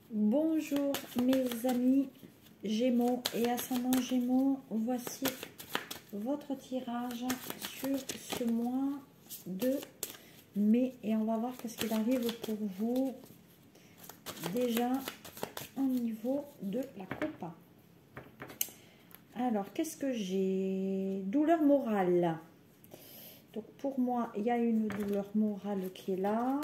Bonjour mes amis Gémeaux et ascendant Gémeaux, voici votre tirage sur ce mois de mai et on va voir qu'est-ce qu'il arrive pour vous déjà au niveau de la coupe. Alors qu'est-ce que j'ai? Douleur morale. Donc pour moi il y a une douleur morale qui est là.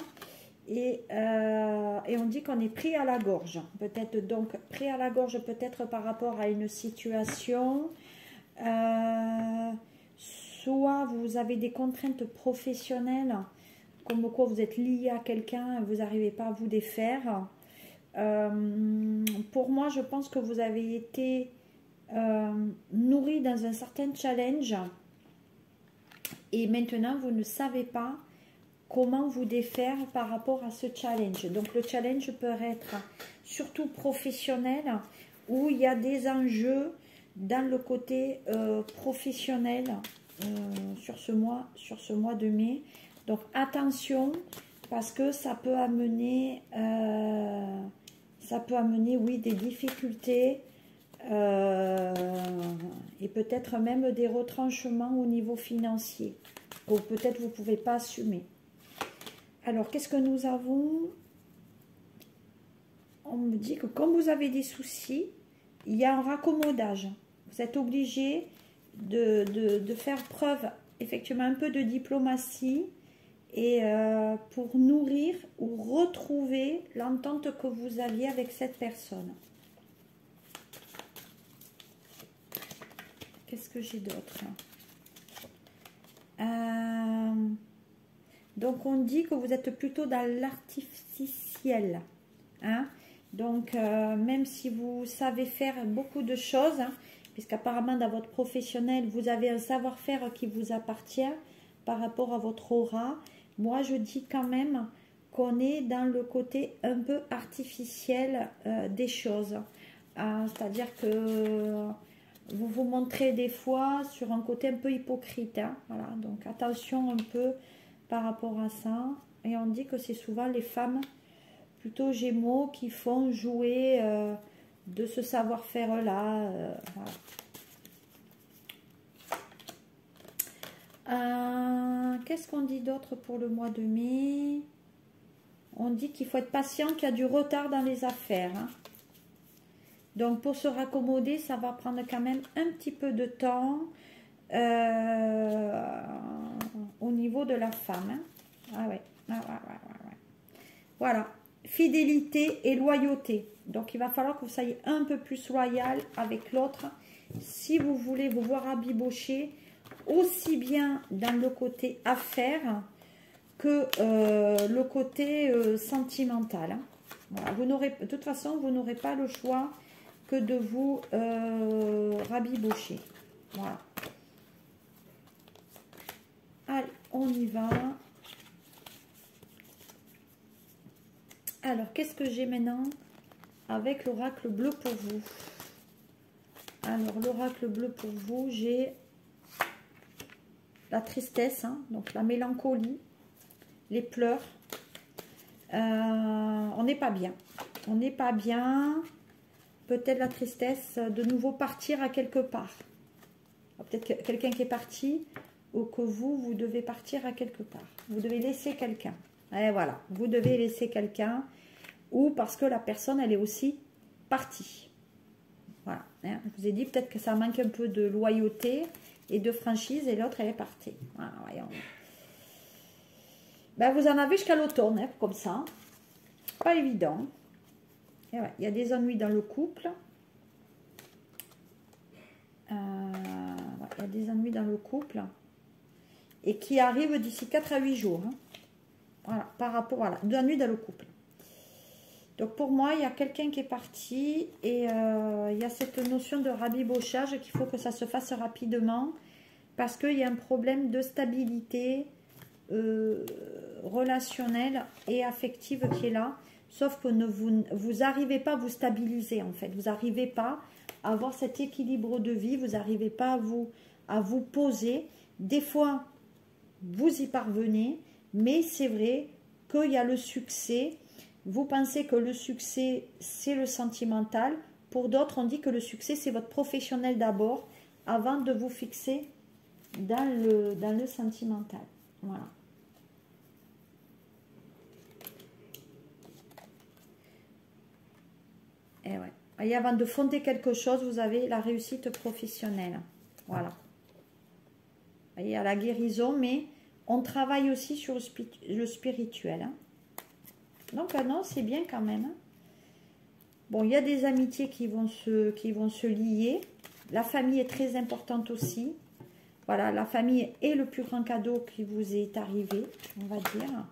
Et on dit qu'on est pris à la gorge. Peut-être donc pris à la gorge peut-être par rapport à une situation. Soit vous avez des contraintes professionnelles, comme quoi vous êtes lié à quelqu'un et vous n'arrivez pas à vous défaire. Pour moi, je pense que vous avez été nourri dans un certain challenge. Et maintenant, vous ne savez pas comment vous défaire par rapport à ce challenge. Donc le challenge peut être surtout professionnel, où il y a des enjeux dans le côté professionnel sur ce mois de mai. Donc attention, parce que ça peut amener oui, des difficultés et peut-être même des retranchements au niveau financier, ou peut-être vous ne pouvez pas assumer. Alors, qu'est-ce que nous avons? On me dit que quand vous avez des soucis, il y a un raccommodage. Vous êtes obligé de faire preuve, effectivement, un peu de diplomatie et pour nourrir ou retrouver l'entente que vous aviez avec cette personne. Qu'est-ce que j'ai d'autre? Donc, on dit que vous êtes plutôt dans l'artificiel. Hein? Donc, même si vous savez faire beaucoup de choses, hein, puisqu'apparemment, dans votre professionnel, vous avez un savoir-faire qui vous appartient par rapport à votre aura. Moi, je dis quand même qu'on est dans le côté un peu artificiel des choses. C'est-à-dire que vous vous montrez des fois sur un côté un peu hypocrite. Hein? Voilà, donc attention un peu par rapport à ça. Et on dit que c'est souvent les femmes plutôt Gémeaux qui font jouer de ce savoir-faire là. Voilà. Qu'est-ce qu'on dit d'autre pour le mois de mai? On dit qu'il faut être patient, qu'il y a du retard dans les affaires. Hein. Donc pour se raccommoder, ça va prendre quand même un petit peu de temps. Au niveau de la femme. Hein. Ah ouais. Ouais. Voilà. Fidélité et loyauté. Donc il va falloir que vous soyez un peu plus loyal avec l'autre si vous voulez vous voir rabibocher aussi bien dans le côté affaires que le côté sentimental. Hein. Voilà. Vous n'aurez, de toute façon, vous n'aurez pas le choix que de vous rabibocher. Voilà. Allez, on y va. Alors, qu'est-ce que j'ai maintenant avec l'oracle bleu pour vous? Alors, l'oracle bleu pour vous, j'ai la tristesse, hein, donc la mélancolie, les pleurs. On n'est pas bien. On n'est pas bien. Peut-être la tristesse de nouveau partir à quelque part. Peut-être quelqu'un qui est parti ou que vous devez partir à quelque part. Vous devez laisser quelqu'un. Et voilà, vous devez laisser quelqu'un ou parce que la personne, elle est aussi partie. Voilà, hein. Je vous ai dit peut-être que ça manque un peu de loyauté et de franchise et l'autre, elle est partie. Voilà, voyons. Ben, vous en avez jusqu'à l'automne, hein, comme ça. Pas évident. Et ouais, il y a des ennuis dans le couple. Il y a des ennuis dans le couple. Et qui arrivent d'ici 4 à 8 jours. Hein. Voilà, par rapport, voilà, d'ennuis dans le couple. Donc pour moi, il y a quelqu'un qui est parti et il y a cette notion de rabibochage qu'il faut que ça se fasse rapidement parce qu'il y a un problème de stabilité relationnelle et affective qui est là. Sauf que vous n'arrivez pas à vous stabiliser en fait. Vous n'arrivez pas à avoir cet équilibre de vie. Vous n'arrivez pas à vous poser. Des fois, vous y parvenez, mais c'est vrai qu'il y a le succès vous pensez que le succès, c'est le sentimental. Pour d'autres, on dit que le succès, c'est votre professionnel d'abord, avant de vous fixer dans le sentimental. Voilà. Et ouais. Et avant de fonder quelque chose, vous avez la réussite professionnelle. Voilà. Il y a la guérison, mais on travaille aussi sur le spirituel. Hein. Donc, non, c'est bien quand même. Hein. Bon, il y a des amitiés qui vont se lier. La famille est très importante aussi. Voilà, la famille est le plus grand cadeau qui vous est arrivé, on va dire.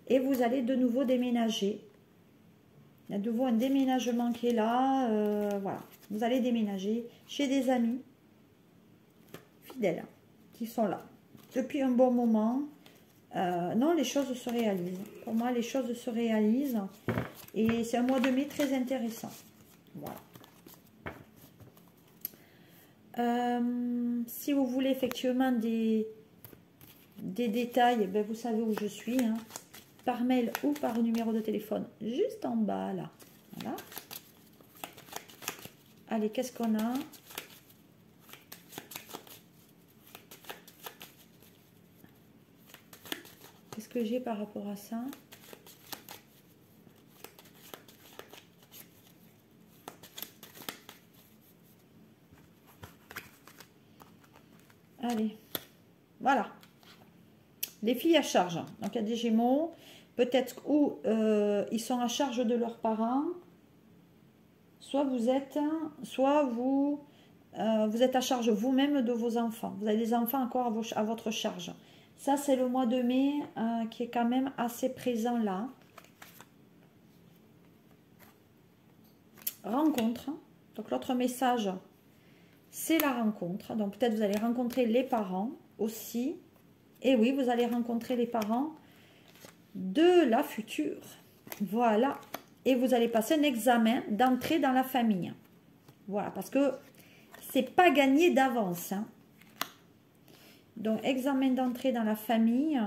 Et vous allez de nouveau déménager. Il y a de nouveau un déménagement qui est là. Voilà, vous allez déménager chez des amis fidèles qui sont là depuis un bon moment. Non, les choses se réalisent. Pour moi, les choses se réalisent. Et c'est un mois de mai très intéressant. Voilà. Si vous voulez effectivement des détails, ben vous savez où je suis. Hein, par mail ou par numéro de téléphone, juste en bas, là. Voilà. Allez, qu'est-ce qu'on a? Qu'est-ce que j'ai par rapport à ça? Allez, voilà. Les filles à charge. Donc, il y a des Gémeaux. Peut-être où ils sont à charge de leurs parents. Soit vous êtes à charge vous-même de vos enfants. Vous avez des enfants encore à votre charge. Ça, c'est le mois de mai qui est quand même assez présent là. Rencontre. Donc, l'autre message, c'est la rencontre. Donc, peut-être vous allez rencontrer les parents aussi. Et oui, vous allez rencontrer les parents de la future. Voilà. Et vous allez passer un examen d'entrée dans la famille. Voilà, parce que c'est pas gagné d'avance. Hein. Donc, examen d'entrée dans la famille.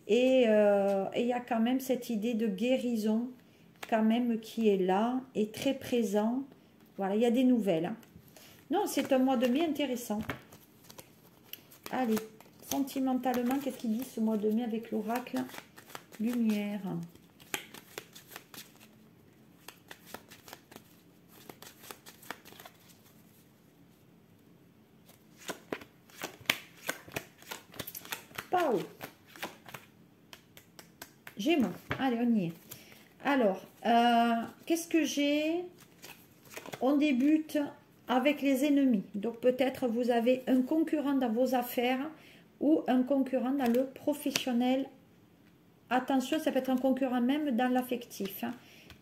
Et il y a quand même cette idée de guérison quand même qui est là et très présent. Voilà, il y a des nouvelles. Hein. Non, c'est un mois de mai intéressant. Allez, sentimentalement, qu'est-ce qu'il dit ce mois de mai avec l'oracle Lumière. Pau. Gémeaux. Allez, on y est. Alors, qu'est-ce que j'ai? On débute avec les ennemis. Donc, peut-être vous avez un concurrent dans vos affaires ou un concurrent dans le professionnel. Attention, ça peut être un concurrent même dans l'affectif. Hein.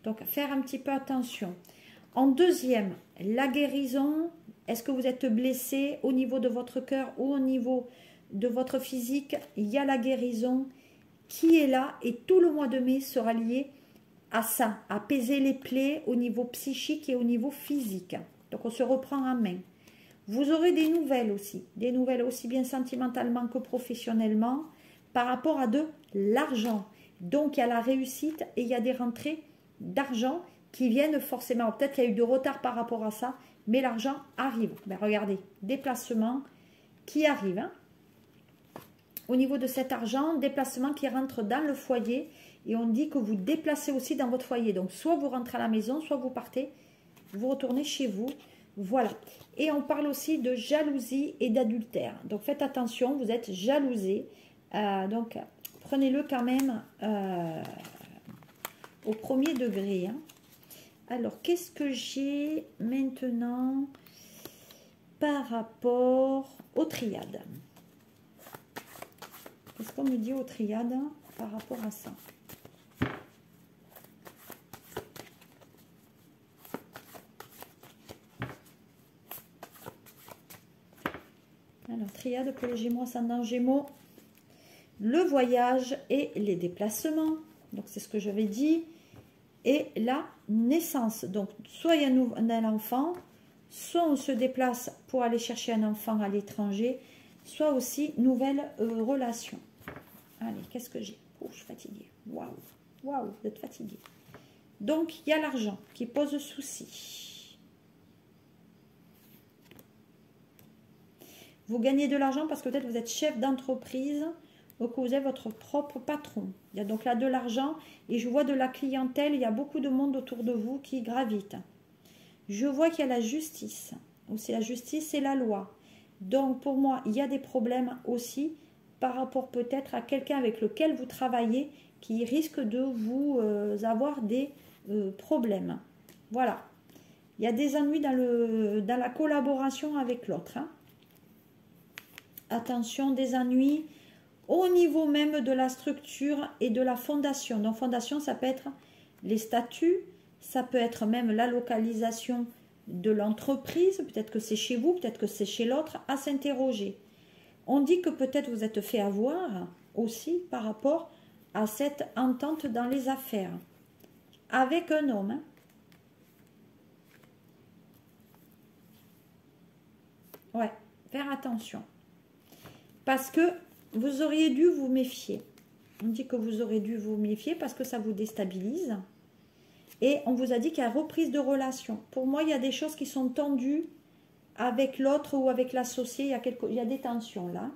Donc, faire un petit peu attention. En deuxième, la guérison. Est-ce que vous êtes blessé au niveau de votre cœur ou au niveau de votre physique? Il y a la guérison qui est là et tout le mois de mai sera lié à ça, à apaiser les plaies au niveau psychique et au niveau physique. Donc, on se reprend en main. Vous aurez des nouvelles aussi bien sentimentalement que professionnellement, par rapport à de l'argent. Donc, il y a la réussite et il y a des rentrées d'argent qui viennent forcément. Peut-être qu'il y a eu de retard par rapport à ça, mais l'argent arrive. Ben, regardez, déplacement qui arrive. Hein. Au niveau de cet argent, déplacement qui rentre dans le foyer. Et on dit que vous déplacez aussi dans votre foyer. Donc, soit vous rentrez à la maison, soit vous partez, vous retournez chez vous. Voilà. Et on parle aussi de jalousie et d'adultère. Donc, faites attention, vous êtes jalousé. Donc, prenez-le quand même au premier degré. Hein. Alors, qu'est-ce que j'ai maintenant par rapport aux triades? Qu'est-ce qu'on me dit aux triades par rapport à ça? Alors, triade pour les Gémeaux, ascendant Gémeaux, le voyage et les déplacements. Donc, c'est ce que j'avais dit. Et la naissance. Donc, soit il y a un enfant, soit on se déplace pour aller chercher un enfant à l'étranger, soit aussi nouvelle relation. Allez, qu'est-ce que j'ai? Oh, je suis fatiguée. Waouh, waouh, vous êtes fatiguée. Donc, il y a l'argent qui pose souci. Vous gagnez de l'argent parce que peut-être vous êtes chef d'entreprise ou que vous êtes votre propre patron. Il y a donc là de l'argent et je vois de la clientèle. Il y a beaucoup de monde autour de vous qui gravite. Je vois qu'il y a la justice. Aussi la justice et la loi. Donc, pour moi, il y a des problèmes aussi par rapport peut-être à quelqu'un avec lequel vous travaillez qui risque de vous avoir des problèmes. Voilà. Il y a des ennuis dans la collaboration avec l'autre. Hein. Attention, des ennuis au niveau même de la structure et de la fondation. Donc, fondation, ça peut être les statuts, ça peut être même la localisation de l'entreprise. Peut-être que c'est chez vous, peut-être que c'est chez l'autre, à s'interroger. On dit que peut-être vous êtes fait avoir aussi par rapport à cette entente dans les affaires avec un homme. Hein. Ouais, faire attention. Parce que vous auriez dû vous méfier. On dit que vous aurez dû vous méfier parce que ça vous déstabilise. Et on vous a dit qu'il y a reprise de relation. Pour moi, il y a des choses qui sont tendues avec l'autre ou avec l'associé. Il y a des tensions là.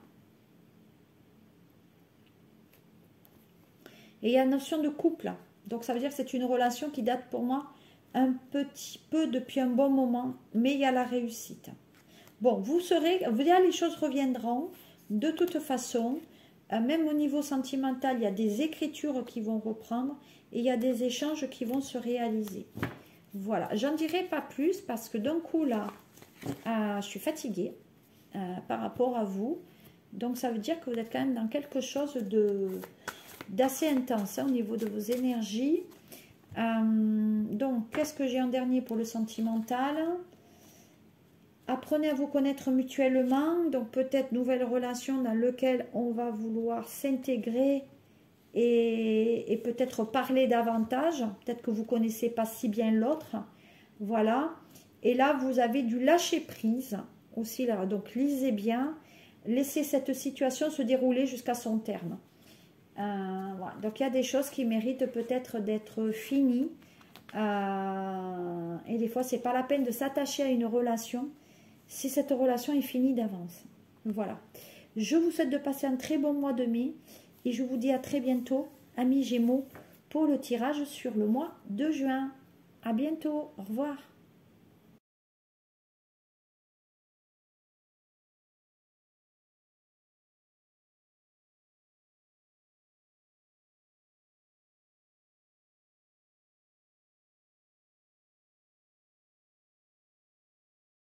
Et il y a la notion de couple. Donc ça veut dire que c'est une relation qui date pour moi un petit peu depuis un bon moment. Mais il y a la réussite. Bon, vous verrez, les choses reviendront. De toute façon, même au niveau sentimental, il y a des écritures qui vont reprendre et il y a des échanges qui vont se réaliser. Voilà, j'en dirai pas plus parce que d'un coup là, je suis fatiguée par rapport à vous. Donc ça veut dire que vous êtes quand même dans quelque chose d'assez intense hein, au niveau de vos énergies. Donc, qu'est-ce que j'ai en dernier pour le sentimental ? Apprenez à vous connaître mutuellement, donc peut-être nouvelle relation dans laquelle on va vouloir s'intégrer et peut-être parler davantage. Peut-être que vous ne connaissez pas si bien l'autre. Voilà. Et là, vous avez du lâcher prise aussi. Là. Donc, lisez bien. Laissez cette situation se dérouler jusqu'à son terme. Voilà. Donc, il y a des choses qui méritent peut-être d'être finies. Et des fois, ce n'est pas la peine de s'attacher à une relation si cette relation est finie d'avance. Voilà. Je vous souhaite de passer un très bon mois de mai et je vous dis à très bientôt, amis Gémeaux, pour le tirage sur le mois de juin. À bientôt. Au revoir.